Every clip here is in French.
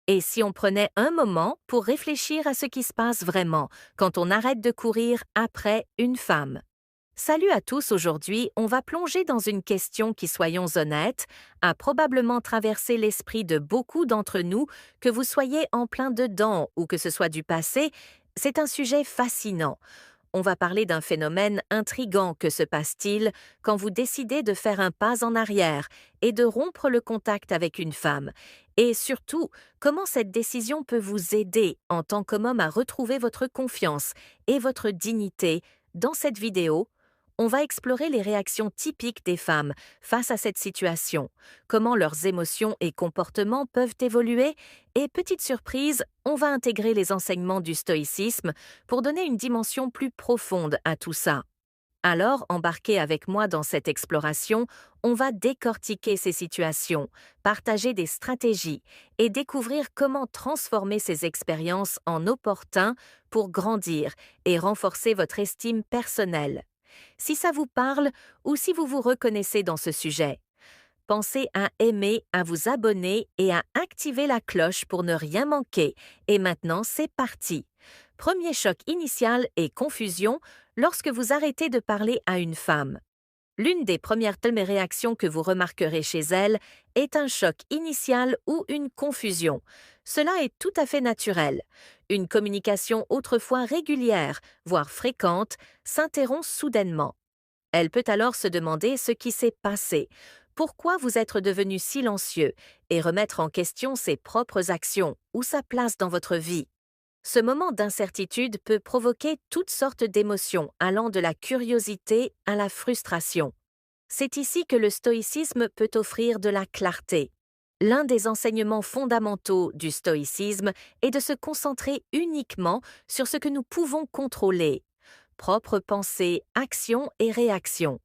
Et si on prenait un moment pour réfléchir à ce qui se passe vraiment quand on arrête de courir après une femme? Salut à tous, aujourd'hui, on va plonger dans une question qui, soyons honnêtes, a probablement traversé l'esprit de beaucoup d'entre nous, que vous soyez en plein dedans ou que ce soit du passé. C'est un sujet fascinant. On va parler d'un phénomène intrigant. Que se passe-t-il quand vous décidez de faire un pas en arrière et de rompre le contact avec une femme? Et surtout, comment cette décision peut vous aider en tant qu'homme à retrouver votre confiance et votre dignité? Dans cette vidéo, on va explorer les réactions typiques des femmes face à cette situation, comment leurs émotions et comportements peuvent évoluer, et petite surprise, on va intégrer les enseignements du stoïcisme pour donner une dimension plus profonde à tout ça. Alors, embarquez avec moi dans cette exploration, on va décortiquer ces situations, partager des stratégies et découvrir comment transformer ces expériences en opportuns pour grandir et renforcer votre estime personnelle. Si ça vous parle ou si vous vous reconnaissez dans ce sujet, pensez à aimer, à vous abonner et à activer la cloche pour ne rien manquer. Et maintenant, c'est parti. Premier choc initial et confusion lorsque vous arrêtez de parler à une femme. L'une des premières réactions que vous remarquerez chez elle est un choc initial ou une confusion. Cela est tout à fait naturel. Une communication autrefois régulière, voire fréquente, s'interrompt soudainement. Elle peut alors se demander ce qui s'est passé, pourquoi vous êtes devenu silencieux, et remettre en question ses propres actions ou sa place dans votre vie. Ce moment d'incertitude peut provoquer toutes sortes d'émotions, allant de la curiosité à la frustration. C'est ici que le stoïcisme peut offrir de la clarté. L'un des enseignements fondamentaux du stoïcisme est de se concentrer uniquement sur ce que nous pouvons contrôler: propres pensées, actions et réactions.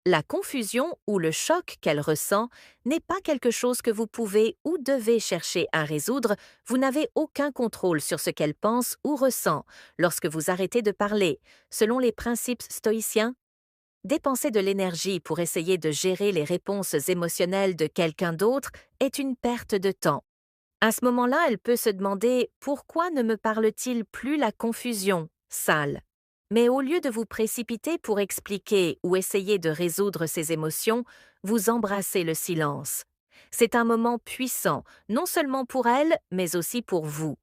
La confusion ou le choc qu'elle ressent n'est pas quelque chose que vous pouvez ou devez chercher à résoudre. Vous n'avez aucun contrôle sur ce qu'elle pense ou ressent lorsque vous arrêtez de parler. Selon les principes stoïciens, dépenser de l'énergie pour essayer de gérer les réponses émotionnelles de quelqu'un d'autre est une perte de temps. À ce moment-là, elle peut se demander: pourquoi ne me parle-t-il plus? La confusion, sale. Mais au lieu de vous précipiter pour expliquer ou essayer de résoudre ces émotions, vous embrassez le silence. C'est un moment puissant, non seulement pour elle, mais aussi pour vous.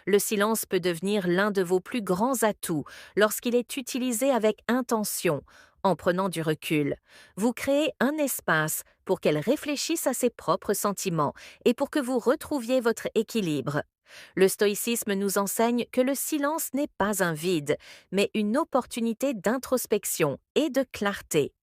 Le silence peut devenir l'un de vos plus grands atouts lorsqu'il est utilisé avec intention. En prenant du recul, vous créez un espace pour qu'elle réfléchisse à ses propres sentiments et pour que vous retrouviez votre équilibre. Le stoïcisme nous enseigne que le silence n'est pas un vide, mais une opportunité d'introspection et de clarté.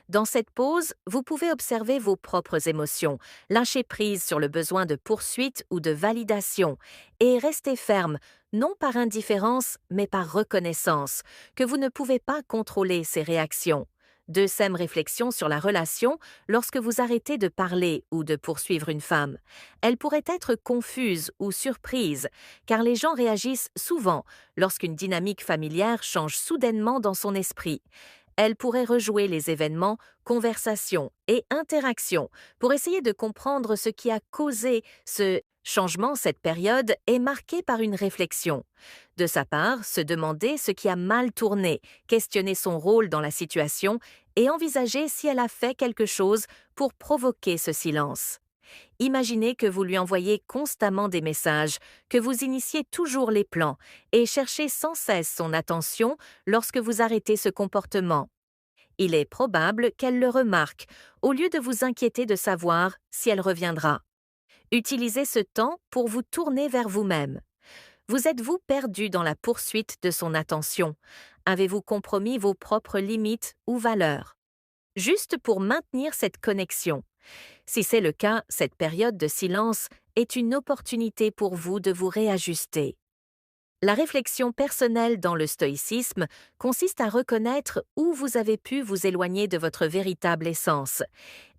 Dans cette pause, vous pouvez observer vos propres émotions, lâcher prise sur le besoin de poursuite ou de validation, et rester ferme, non par indifférence, mais par reconnaissance, que vous ne pouvez pas contrôler ces réactions. Deuxième réflexion sur la relation: lorsque vous arrêtez de parler ou de poursuivre une femme, elle pourrait être confuse ou surprise, car les gens réagissent souvent lorsqu'une dynamique familière change soudainement dans son esprit. Elle pourrait rejouer les événements, conversations et interactions pour essayer de comprendre ce qui a causé ce changement. Cette période est marquée par une réflexion. De sa part, se demander ce qui a mal tourné, questionner son rôle dans la situation et envisager si elle a fait quelque chose pour provoquer ce silence. Imaginez que vous lui envoyez constamment des messages, que vous initiez toujours les plans et cherchez sans cesse son attention lorsque vous arrêtez ce comportement. Il est probable qu'elle le remarque, au lieu de vous inquiéter de savoir si elle reviendra. Utilisez ce temps pour vous tourner vers vous-même. Vous êtes-vous perdu dans la poursuite de son attention? Avez-vous compromis vos propres limites ou valeurs? Juste pour maintenir cette connexion. Si c'est le cas, cette période de silence est une opportunité pour vous de vous réajuster. La réflexion personnelle dans le stoïcisme consiste à reconnaître où vous avez pu vous éloigner de votre véritable essence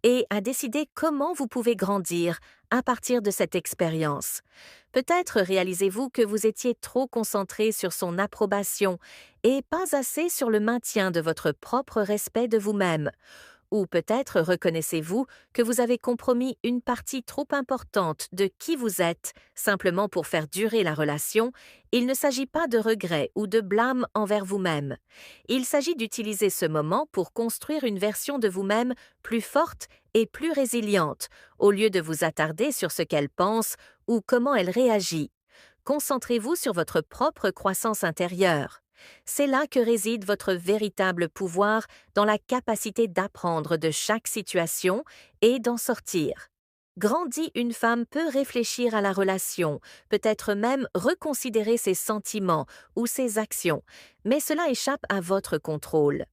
et à décider comment vous pouvez grandir à partir de cette expérience. Peut-être réalisez-vous que vous étiez trop concentré sur son approbation et pas assez sur le maintien de votre propre respect de vous-même. Ou peut-être reconnaissez-vous que vous avez compromis une partie trop importante de qui vous êtes simplement pour faire durer la relation. Il ne s'agit pas de regret ou de blâme envers vous-même. Il s'agit d'utiliser ce moment pour construire une version de vous-même plus forte et plus résiliente, au lieu de vous attarder sur ce qu'elle pense ou comment elle réagit. Concentrez-vous sur votre propre croissance intérieure. C'est là que réside votre véritable pouvoir, dans la capacité d'apprendre de chaque situation et d'en sortir. Grandie, une femme peut réfléchir à la relation, peut-être même reconsidérer ses sentiments ou ses actions, mais cela échappe à votre contrôle.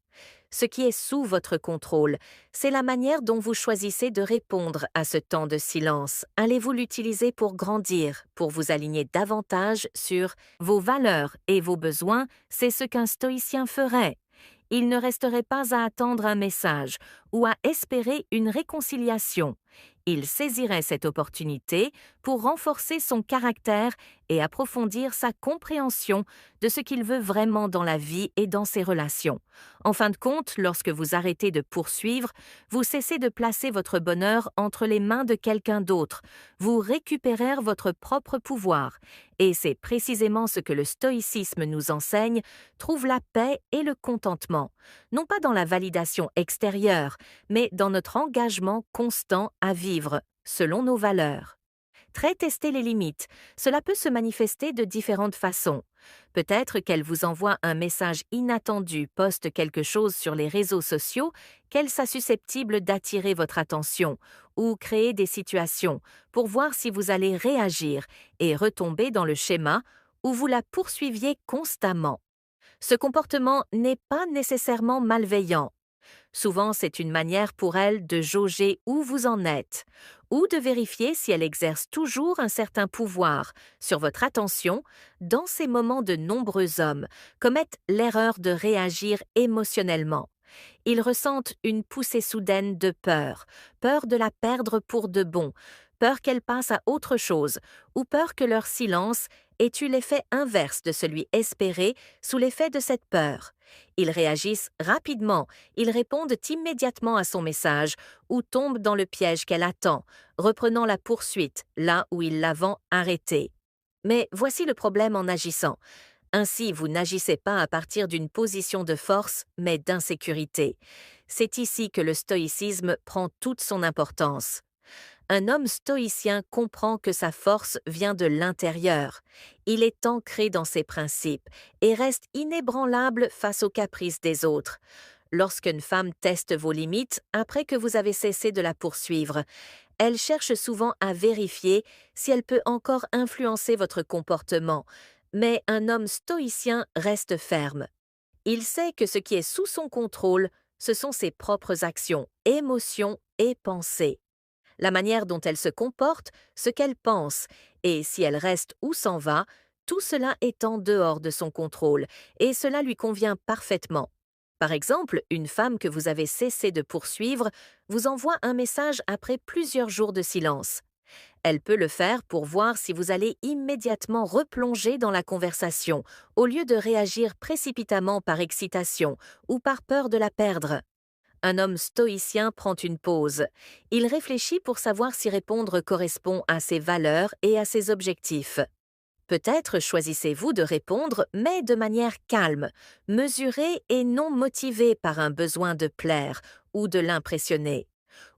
Ce qui est sous votre contrôle, c'est la manière dont vous choisissez de répondre à ce temps de silence. Allez-vous l'utiliser pour grandir, pour vous aligner davantage sur vos valeurs et vos besoins? C'est ce qu'un stoïcien ferait. Il ne resterait pas à attendre un message ou à espérer une réconciliation. Il saisirait cette opportunité pour renforcer son caractère et approfondir sa compréhension de ce qu'il veut vraiment dans la vie et dans ses relations. En fin de compte, lorsque vous arrêtez de poursuivre, vous cessez de placer votre bonheur entre les mains de quelqu'un d'autre. Vous récupérez votre propre pouvoir. Et c'est précisément ce que le stoïcisme nous enseigne: trouve la paix et le contentement, non pas dans la validation extérieure, mais dans notre engagement constant à vivre selon nos valeurs. Tester les limites. Cela peut se manifester de différentes façons. Peut-être qu'elle vous envoie un message inattendu, poste quelque chose sur les réseaux sociaux, qu'elle soit susceptible d'attirer votre attention, ou créer des situations pour voir si vous allez réagir et retomber dans le schéma où vous la poursuiviez constamment. Ce comportement n'est pas nécessairement malveillant. Souvent, c'est une manière pour elle de jauger où vous en êtes, ou de vérifier si elle exerce toujours un certain pouvoir sur votre attention. Dans ces moments, de nombreux hommes commettent l'erreur de réagir émotionnellement. Ils ressentent une poussée soudaine de peur, peur de la perdre pour de bon, peur qu'elle passe à autre chose, ou peur que leur silence ait eu l'effet inverse de celui espéré sous l'effet de cette peur. Ils réagissent rapidement, ils répondent immédiatement à son message ou tombent dans le piège qu'elle attend, reprenant la poursuite là où ils l'avaient arrêtée. Mais voici le problème en agissant. Ainsi, vous n'agissez pas à partir d'une position de force, mais d'insécurité. C'est ici que le stoïcisme prend toute son importance. Un homme stoïcien comprend que sa force vient de l'intérieur. Il est ancré dans ses principes et reste inébranlable face aux caprices des autres. Lorsqu'une femme teste vos limites après que vous avez cessé de la poursuivre, elle cherche souvent à vérifier si elle peut encore influencer votre comportement. Mais un homme stoïcien reste ferme. Il sait que ce qui est sous son contrôle, ce sont ses propres actions, émotions et pensées. La manière dont elle se comporte, ce qu'elle pense, et si elle reste ou s'en va, tout cela est en dehors de son contrôle, et cela lui convient parfaitement. Par exemple, une femme que vous avez cessé de poursuivre vous envoie un message après plusieurs jours de silence. Elle peut le faire pour voir si vous allez immédiatement replonger dans la conversation, au lieu de réagir précipitamment par excitation ou par peur de la perdre. Un homme stoïcien prend une pause. Il réfléchit pour savoir si répondre correspond à ses valeurs et à ses objectifs. Peut-être choisissez-vous de répondre, mais de manière calme, mesurée et non motivée par un besoin de plaire ou de l'impressionner.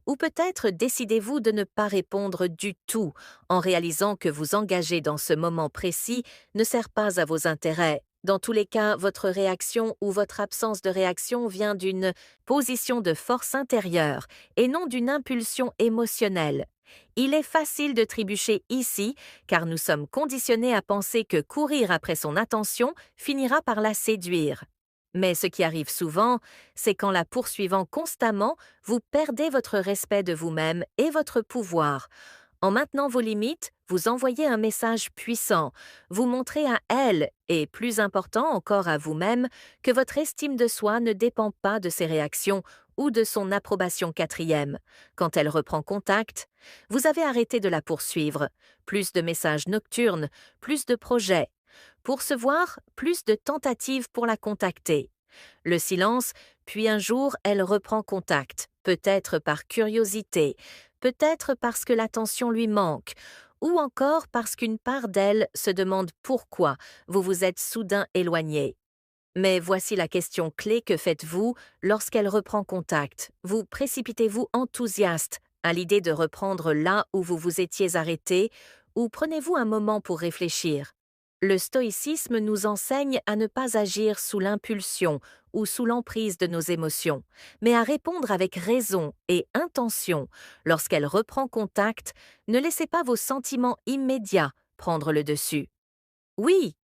Ou peut-être décidez-vous de ne pas répondre du tout, en réalisant que vous engager dans ce moment précis ne sert pas à vos intérêts. Dans tous les cas, votre réaction ou votre absence de réaction vient d'une position de force intérieure et non d'une impulsion émotionnelle. Il est facile de trébucher ici, car nous sommes conditionnés à penser que courir après son attention finira par la séduire. Mais ce qui arrive souvent, c'est qu'en la poursuivant constamment, vous perdez votre respect de vous-même et votre pouvoir. En maintenant vos limites, vous envoyez un message puissant. Vous montrez à elle, et plus important encore à vous-même, que votre estime de soi ne dépend pas de ses réactions ou de son approbation quatrième. Quand elle reprend contact, vous avez arrêté de la poursuivre. Plus de messages nocturnes, plus de projets. Pour se voir, plus de tentatives pour la contacter. Le silence, puis un jour elle reprend contact, peut-être par curiosité, peut-être parce que l'attention lui manque, ou encore parce qu'une part d'elle se demande pourquoi vous vous êtes soudain éloigné. Mais voici la question clé: que faites-vous lorsqu'elle reprend contact? Vous précipitez-vous enthousiaste à l'idée de reprendre là où vous vous étiez arrêté, ou prenez-vous un moment pour réfléchir? Le stoïcisme nous enseigne à ne pas agir sous l'impulsion ou sous l'emprise de nos émotions, mais à répondre avec raison et intention. Lorsqu'elle reprend contact, ne laissez pas vos sentiments immédiats prendre le dessus. Oui,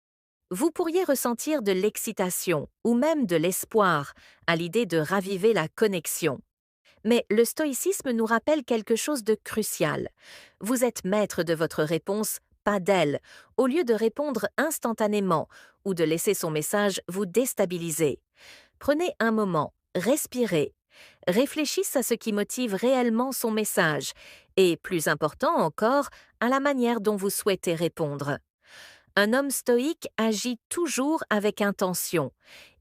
vous pourriez ressentir de l'excitation ou même de l'espoir à l'idée de raviver la connexion. Mais le stoïcisme nous rappelle quelque chose de crucial. Vous êtes maître de votre réponse, pas d'elle, au lieu de répondre instantanément ou de laisser son message vous déstabiliser. Prenez un moment, respirez, réfléchissez à ce qui motive réellement son message et, plus important encore, à la manière dont vous souhaitez répondre. Un homme stoïque agit toujours avec intention.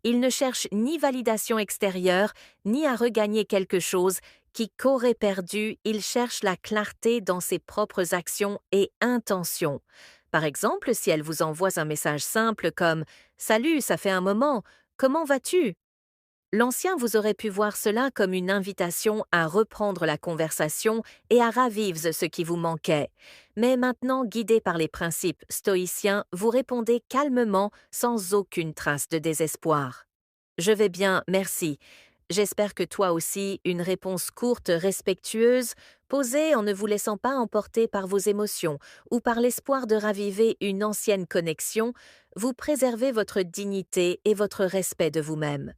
Il ne cherche ni validation extérieure, ni à regagner quelque chose qui qu'aurait perdu. Il cherche la clarté dans ses propres actions et intentions. Par exemple, si elle vous envoie un message simple comme « Salut, ça fait un moment, comment vas-tu ?» L'ancien vous aurait pu voir cela comme une invitation à reprendre la conversation et à ravivre ce qui vous manquait. Mais maintenant, guidé par les principes stoïciens, vous répondez calmement, sans aucune trace de désespoir. Je vais bien, merci. J'espère que toi aussi, une réponse courte, respectueuse, posée en ne vous laissant pas emporter par vos émotions ou par l'espoir de raviver une ancienne connexion, vous préservez votre dignité et votre respect de vous-même.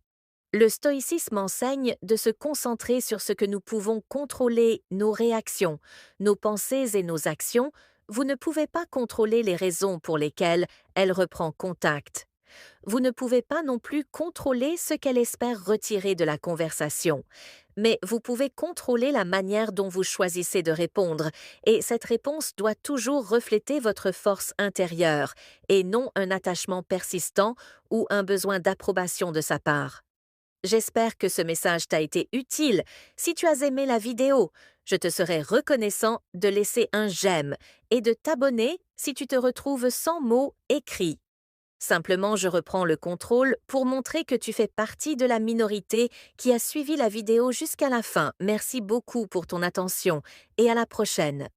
Le stoïcisme enseigne de se concentrer sur ce que nous pouvons contrôler: nos réactions, nos pensées et nos actions. Vous ne pouvez pas contrôler les raisons pour lesquelles elle reprend contact. Vous ne pouvez pas non plus contrôler ce qu'elle espère retirer de la conversation. Mais vous pouvez contrôler la manière dont vous choisissez de répondre, et cette réponse doit toujours refléter votre force intérieure, et non un attachement persistant ou un besoin d'approbation de sa part. J'espère que ce message t'a été utile. Si tu as aimé la vidéo, je te serais reconnaissant de laisser un j'aime et de t'abonner si tu te retrouves sans mots écrits. Simplement, je reprends le contrôle pour montrer que tu fais partie de la minorité qui a suivi la vidéo jusqu'à la fin. Merci beaucoup pour ton attention et à la prochaine.